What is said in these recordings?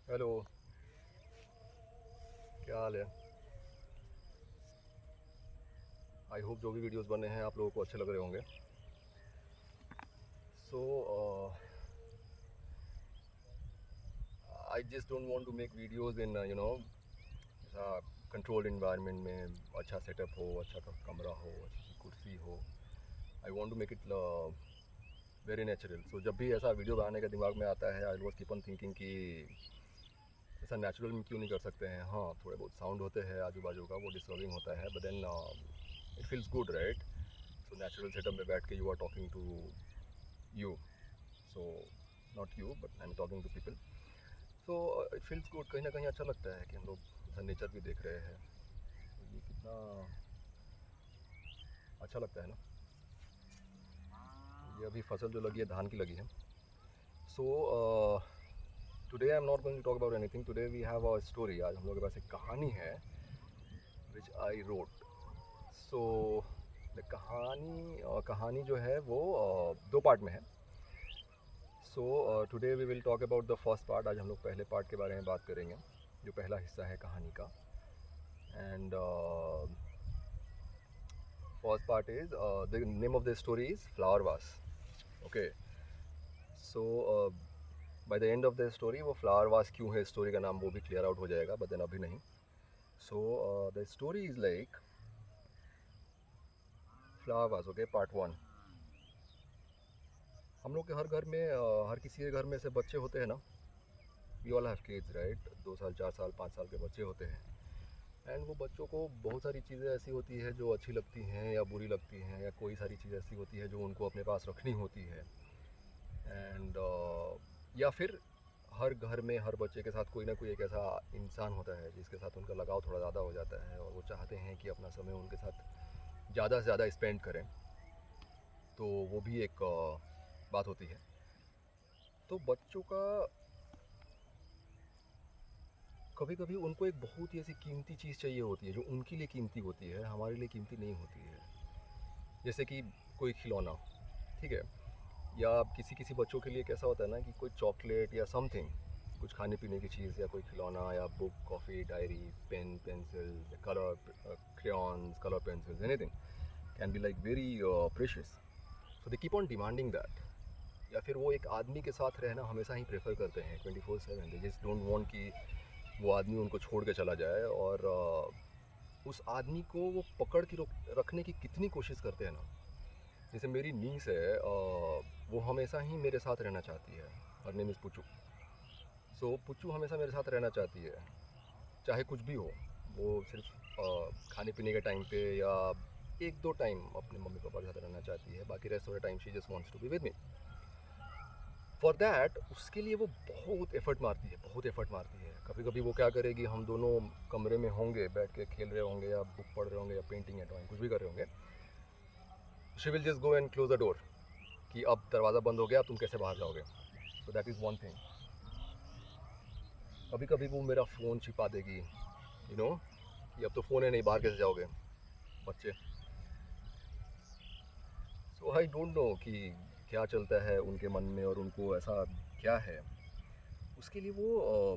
Hello. क्या हाल है? I hope जो भी वीडियोस बने हैं आप लोगों को अच्छे लग रहे होंगे। So I just don't want to make videos in ऐसा कंट्रोल्ड इन्वायरमेंट में अच्छा सेटअप हो, अच्छा कमरा हो, अच्छी कुर्सी हो। I want to make it very natural. So जब भी ऐसा वीडियो बनाने का दिमाग में आता है I was keep on thinking कि ऐसा नेचुरल में क्यों नहीं कर सकते हैं। हाँ, थोड़े बहुत साउंड होते हैं आजू बाजू का, वो डिस्टर्बिंग होता है, but then it feels good, right? So natural setup में बैठ के you are talking to you, so not you but I'm talking to people, so it feels good। कहीं ना कहीं अच्छा लगता है कि हम लोग ऐसा नेचर भी देख रहे हैं। तो ये कितना अच्छा लगता है ना। ये अभी फसल जो लगी है धान की लगी है। So today I am not going to talk about anything. Today we have a story. आज हम लोग के पास एक कहानी है विच आई रोट। सो कहानी जो है वो दो पार्ट में है। So today we will talk about the first part. आज हम लोग पहले पार्ट के बारे में बात करेंगे, जो पहला हिस्सा है कहानी का। And first part is the name of the story is flower vase. Okay, so by the end of the story वो फ्लावर वास क्यों है स्टोरी का नाम वो भी क्लियर आउट हो जाएगा, बट देन अभी नहीं। So the story is like flower vase. Okay, part one. हम लोग के हर घर में हर किसी के घर में से बच्चे होते हैं ना। We all have kids, right? 2 साल 4 साल 5 साल के बच्चे होते हैं। एंड वो बच्चों को बहुत सारी चीज़ें ऐसी होती है जो अच्छी लगती हैं या बुरी लगती हैं, या कोई सारी चीज़ ऐसी होती है जो उनको अपने पास रखनी होती है। एंड या फिर हर घर में हर बच्चे के साथ कोई ना कोई एक ऐसा इंसान होता है जिसके साथ उनका लगाव थोड़ा ज़्यादा हो जाता है और वो चाहते हैं कि अपना समय उनके साथ ज़्यादा से ज़्यादा स्पेंड करें। तो वो भी एक बात होती है। तो बच्चों का कभी कभी उनको एक बहुत ही ऐसी कीमती चीज़ चाहिए होती है जो उनके लिए कीमती होती है, हमारे लिए कीमती नहीं होती है। जैसे कि कोई खिलौना, ठीक है? या किसी किसी बच्चों के लिए कैसा होता है ना कि कोई चॉकलेट या समथिंग, कुछ खाने पीने की चीज़ या कोई खिलौना या book, coffee, diary, pen, pencil, colour crayons, colour pencils, anything can be like very precious. So they keep on demanding that. या फिर वो एक आदमी के साथ रहना हमेशा ही प्रेफर करते हैं 24/7। दे जस्ट डोंट वांट कि वो आदमी उनको छोड़ के चला जाए। और उस आदमी को वो पकड़ के रखने की कितनी कोशिश करते हैं ना। जैसे मेरी नीस है, वो हमेशा ही मेरे साथ रहना चाहती है। Her name is पुचू। सो पुचू हमेशा मेरे साथ रहना चाहती है, चाहे कुछ भी हो। वो सिर्फ खाने पीने के टाइम पे या एक दो टाइम अपने मम्मी पापा के साथ रहना चाहती है, बाकी rest of the time she just wants to be with me. For that उसके लिए वो बहुत एफर्ट मारती है, बहुत एफर्ट मारती है। कभी कभी वो क्या करेगी, हम दोनों कमरे में होंगे, बैठ के खेल रहे होंगे या बुक पढ़ रहे होंगे या पेंटिंग या ड्राइंग कुछ भी कर रहे होंगे। She will just go and close the door कि अब दरवाज़ा बंद हो गया, अब तुम कैसे बाहर जाओगे। So that is one thing. कभी कभी वो मेरा फ़ोन छिपा देगी, कि अब तो फ़ोन है नहीं, बाहर कैसे जाओगे बच्चे। सो आई डोंट नो कि क्या चलता है उनके मन में और उनको ऐसा क्या है। उसके लिए वो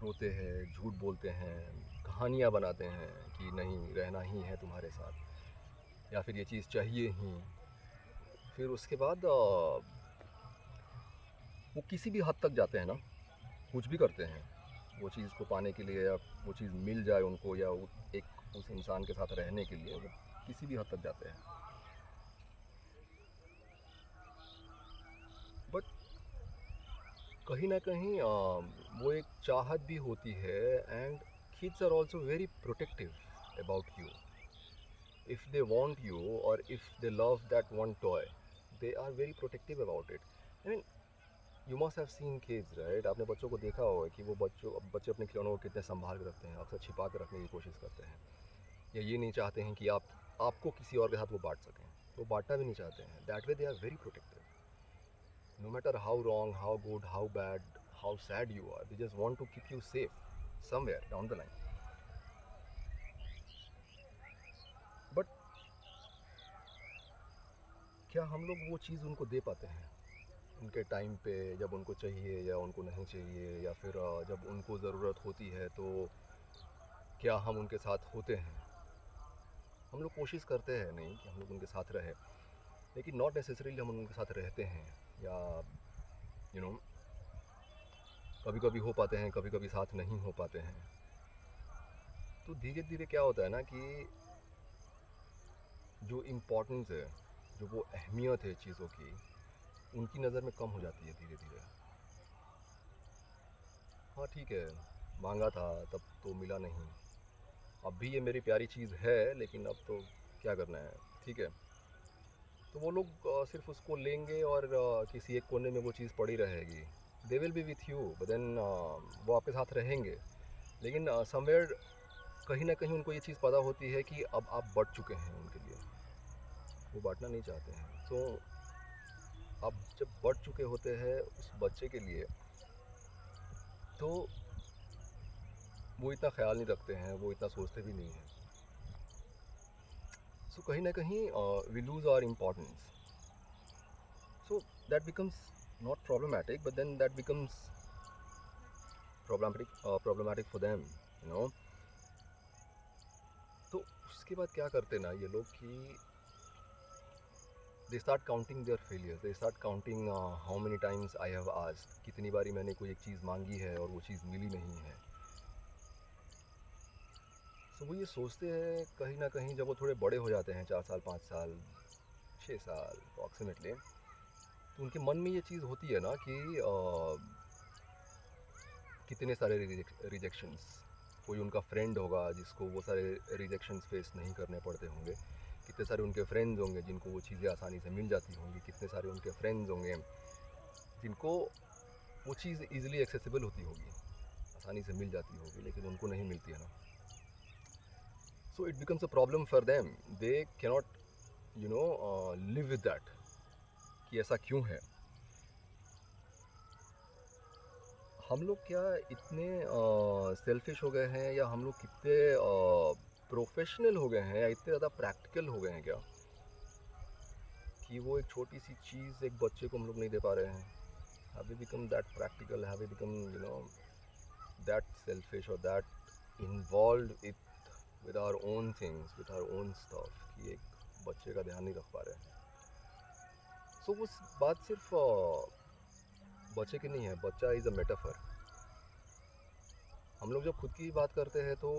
रोते हैं, झूठ बोलते हैं, कहानियाँ बनाते हैं कि नहीं रहना ही है तुम्हारे साथ, या फिर ये चीज़ चाहिए ही। फिर उसके बाद वो किसी भी हद तक जाते हैं ना, कुछ भी करते हैं वो चीज़ को पाने के लिए, या वो चीज़ मिल जाए उनको, या एक उस इंसान के साथ रहने के लिए वो किसी भी हद तक जाते हैं। बट कहीं ना कहीं वो एक चाहत भी होती है। And kids are also very protective about you. If they want you or if they love that one toy, they are very protective about it. I mean, you must have seen kids, right? आपने बच्चों को देखा होगा कि वो बच्चे अपने खिलौनों को कितने संभाल के रखते हैं, अक्सर छिपा के रखने की कोशिश करते हैं, या ये नहीं चाहते हैं कि आपको किसी और के साथ वो बांट सकें। वो बांटना भी नहीं चाहते हैं। That way they are very protective. No matter how wrong, how good, how bad, how sad you are, they just want to keep you safe somewhere down the line. But क्या हम लोग वो चीज़ उनको दे पाते हैं? उनके टाइम पे जब उनको चाहिए या उनको नहीं चाहिए, या फिर जब उनको ज़रूरत होती है तो क्या हम उनके साथ होते हैं। हम लोग कोशिश करते हैं नहीं कि हम लोग उनके साथ रहें, लेकिन नॉट नेसेसरीली हम उनके साथ रहते हैं, या यू नो कभी कभी हो पाते हैं, कभी कभी साथ नहीं हो पाते हैं। तो धीरे धीरे क्या होता है ना कि जो इम्पोर्टेंस है, जो वो अहमियत है चीज़ों की, उनकी नज़र में कम हो जाती है धीरे धीरे। हाँ ठीक है, मांगा था तब तो मिला नहीं, अब भी ये मेरी प्यारी चीज़ है, लेकिन अब तो क्या करना है, ठीक है। तो वो लोग सिर्फ उसको लेंगे और किसी एक कोने में वो चीज़ पड़ी रहेगी। They will be with you, but then वो आपके साथ रहेंगे, लेकिन समवेयर कहीं ना कहीं उनको ये चीज़ पता होती है कि अब आप बढ़ चुके हैं उनके लिए, वो बांटना नहीं चाहते हैं। सो आप जब बढ़ चुके होते हैं उस बच्चे के लिए, तो वो इतना ख्याल नहीं रखते हैं, वो इतना सोचते भी नहीं हैं। सो कहीं ना कहीं we lose our importance. So that becomes not problematic, but then that becomes problematic for them, you know. तो उसके बाद क्या करते ना ये लोग कि they start counting their failures, they start counting how many times I have asked, कितनी बारी मैंने कोई एक चीज़ मांगी है और वो चीज़ मिली नहीं है। तो वो ये सोचते हैं कहीं ना कहीं, जब वो थोड़े बड़े हो जाते हैं, 4 साल 5 साल 6 साल अप्रॉक्सीमेटली, तो उनके मन में ये चीज़ होती है ना कि कितने सारे रिजेक्शंस, कोई उनका फ्रेंड होगा जिसको वो सारे रिजेक्शंस फेस नहीं करने पड़ते होंगे, कितने सारे उनके फ्रेंड्स होंगे जिनको वो चीज़ें आसानी से मिल जाती होंगी, कितने सारे उनके फ्रेंड्स होंगे जिनको वो चीज़ ईज़िली एक्सेसिबल होती होगी, आसानी से मिल जाती होगी, लेकिन उनको नहीं मिलती है ना। So it becomes a problem for them, they cannot live with that कि ऐसा क्यों है। हम लोग क्या इतने सेल्फिश हो गए हैं, या हम लोग कितने प्रोफेशनल हो गए हैं, या इतने ज़्यादा प्रैक्टिकल हो गए हैं क्या, कि वो एक छोटी सी चीज़ एक बच्चे को हम लोग नहीं दे पा रहे हैं। Have we become that practical, have we become that selfish और that involve with our own things, with our own stuff, कि एक बच्चे का ध्यान नहीं रख पा रहे हैं। सो वो बात सिर्फ बच्चे की नहीं है, बच्चा इज़ अ मेटाफर। हम लोग जब खुद की बात करते हैं तो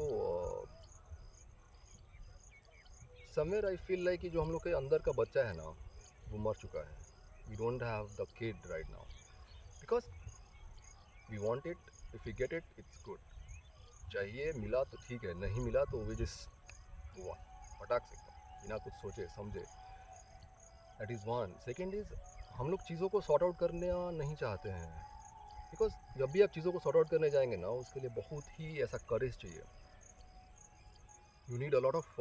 समवेयर आई फील लाइक कि जो हम लोग के अंदर का बच्चा है ना, वो मर चुका है। We don't have the kid right now, because we want it, if we get it it's good. चाहिए, मिला तो ठीक है, नहीं मिला तो वी जस्ट फटाक से बिना कुछ सोचे समझे। That is one. Second is, हम लोग चीज़ों को सॉर्ट आउट करना नहीं चाहते हैं, बिकॉज जब भी आप चीज़ों को सॉर्ट आउट करने जाएंगे ना, उसके लिए बहुत ही ऐसा करेज चाहिए। You need a lot of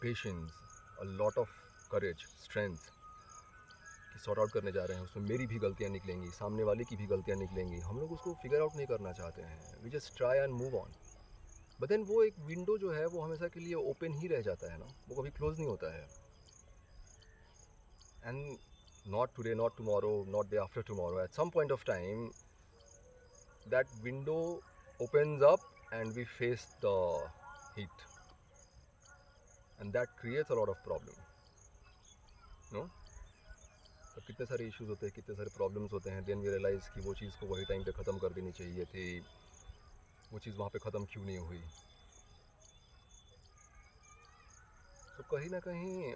patience, a lot of courage, strength, कि सॉर्ट आउट करने जा रहे हैं, उसमें मेरी भी गलतियाँ निकलेंगी, सामने वाले की भी गलतियाँ निकलेंगी, हम लोग उसको फिगर आउट नहीं करना चाहते हैं। We just try and move on. But then वो एक विंडो जो है वो हमेशा के लिए ओपन ही रह जाता है ना, वो कभी क्लोज नहीं होता है। And not today, not tomorrow, not day after tomorrow, at some point of time that window opens up and we face the heat, and that creates a lot of problem, no? तो कितने सारे issues होते हैं, कितने सारे problems होते हैं, then we realise कि वो चीज़ को वही टाइम पे ख़त्म कर देनी चाहिए थी, वो चीज़ वहाँ पे ख़त्म क्यों नहीं हुई। तो कहीं ना कहीं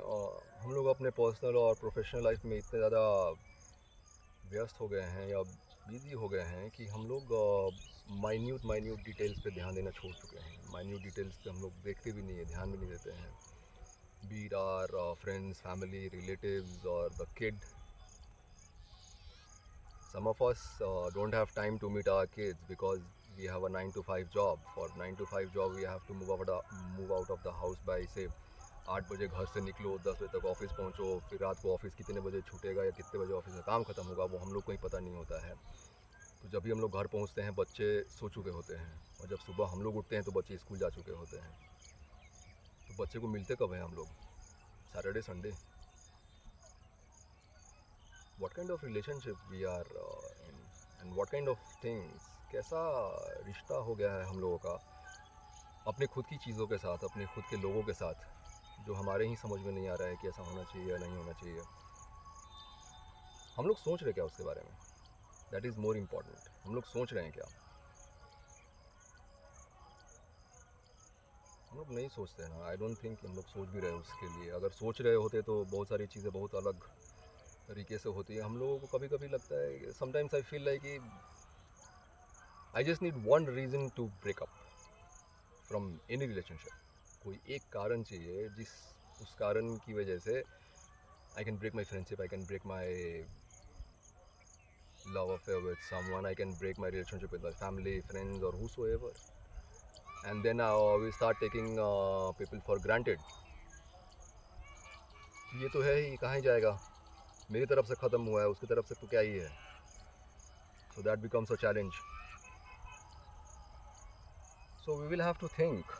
हम लोग अपने पर्सनल और प्रोफेशनल लाइफ में इतने ज़्यादा व्यस्त हो गए हैं या बिज़ी हो गए हैं कि हम लोग माइन्यूट डिटेल्स पे ध्यान देना छोड़ चुके हैं। माइन्यूट डिटेल्स पे हम लोग देखते भी नहीं है, ध्यान भी नहीं देते हैं। Be it are friends, family, relatives और the kid. Some of us don't have time to meet our kids because we have a 9 to 5 job. For 9 to 5 job we have to move out of the house by say 8 बजे घर से निकलो, 10 बजे तक office पहुंचो, फिर रात को ऑफिस कितने बजे छूटेगा या कितने बजे ऑफिस में काम ख़त्म होगा वो हम लोग को ही पता नहीं होता है। तो जब भी हम लोग घर पहुंचते हैं बच्चे सो चुके होते हैं, और जब सुबह हम लोग उठते हैं तो बच्चे स्कूल जा चुके होते हैं। तो बच्चे को मिलते कब हैं हम लोग? Saturday Sunday. what kind of relationship we are in and what kind of things, कैसा रिश्ता हो गया है हम लोगों का अपने खुद की चीज़ों के साथ, अपने खुद के लोगों के साथ, जो हमारे ही समझ में नहीं आ रहा है कि ऐसा होना चाहिए या नहीं होना चाहिए। हम लोग सोच रहे क्या उसके बारे में, दैट इज़ मोर इम्पॉर्टेंट। हम लोग सोच रहे हैं क्या? हम लोग नहीं सोचते हैं ना। आई डोंट थिंक हम लोग सोच भी रहे उसके लिए। अगर सोच रहे होते तो बहुत सारी चीज़ें बहुत अलग तरीके से होती है। हम लोगों को कभी कभी लगता है, समटाइम्स आई फील लाइक कि I just need one reason to break up from any relationship. कोई एक कारण चाहिए जिस उस कारण की वजह से I can break my friendship, I can break my love affair with someone, I can break my relationship with my family, friends, or whosoever. And then we start taking people for granted. ये तो है ही, कहाँ ही जाएगा, मेरी तरफ से ख़त्म हुआ है, उसकी तरफ से तो क्या ही है। So that becomes a challenge. So we will have to think.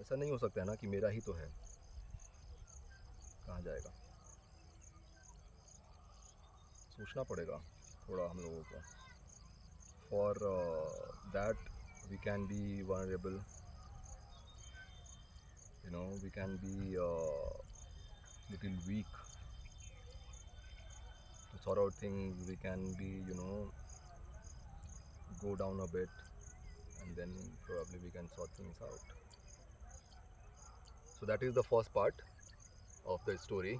ऐसा नहीं हो सकता है ना कि मेरा ही तो है, कहाँ जाएगा। सोचना पड़ेगा थोड़ा हम लोगों को। For that we can be vulnerable, you know, we can be little weak to sort out things. We can be, you know, go down a bit, and then probably we can sort things out. So that is the first part of the story.